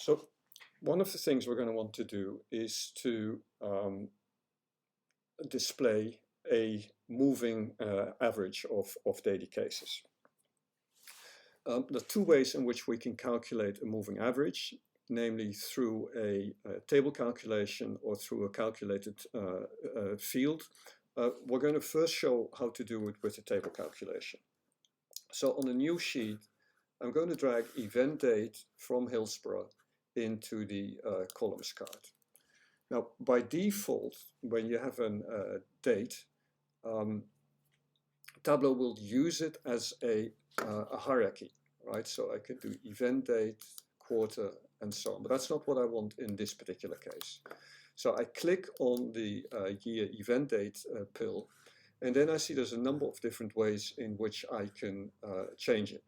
So one of the things we're going to want to do is to display a moving average of daily cases. There are two ways in which we can calculate a moving average, namely through a table calculation or through a calculated field. We're going to first show how to do it with a table calculation. So on a new sheet, I'm going to drag event date from Hillsborough into the columns card. Now, by default, when you have a date, Tableau will use it as a hierarchy, right? So I can do event date, quarter, and so on. But that's not what I want in this particular case. So I click on the year event date pill, and then I see there's a number of different ways in which I can change it.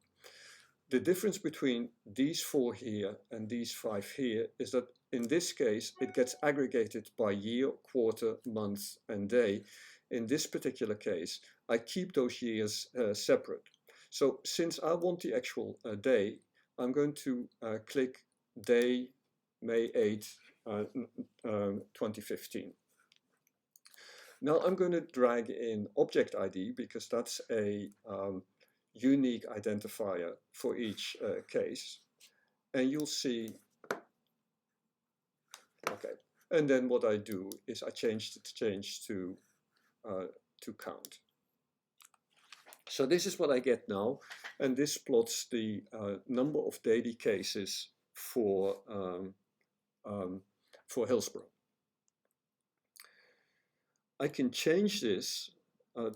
The difference between these 4 here and these 5 here is that in this case, it gets aggregated by year, quarter, month, and day. In this particular case, I keep those years separate. So since I want the actual day, I'm going to click day, May 8, 2015. Now I'm going to drag in object ID because that's a unique identifier for each case, and you'll see, okay, and then what I do is I change to count. So this is what I get now, and this plots the number of daily cases for Hillsborough. I can change this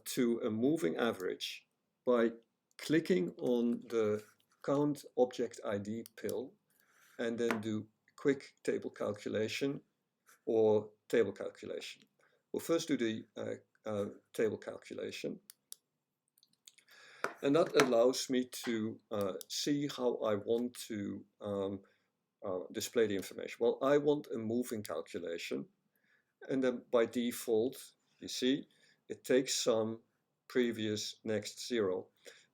to a moving average by clicking on the count object ID pill and then do quick table calculation or table calculation. We'll first do the table calculation, and that allows me to see how I want to display the information. Well, I want a moving calculation, and then by default, you see, it takes sum, previous, next, 0.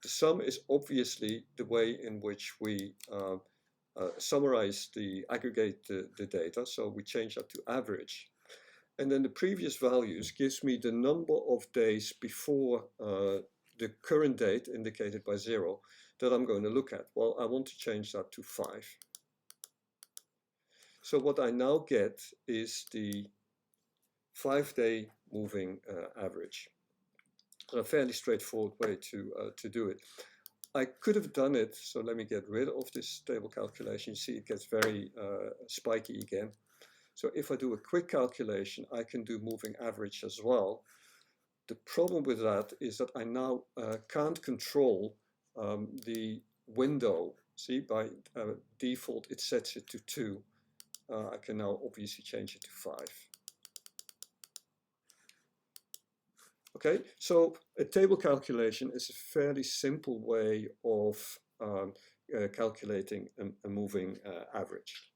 The sum is obviously the way in which we summarize aggregate the data, so we change that to average. And then the previous values gives me the number of days before the current date, indicated by 0, that I'm going to look at. Well, I want to change that to 5. So what I now get is the 5-day moving average. A fairly straightforward way to do it. I could have done it, so let me get rid of this table calculation. You see it gets very spiky again. So if I do a quick calculation, I can do moving average as well. The problem with that is that I now can't control the window. See, by default it sets it to 2. I can now obviously change it to 5. Okay, so a table calculation is a fairly simple way of calculating a moving average.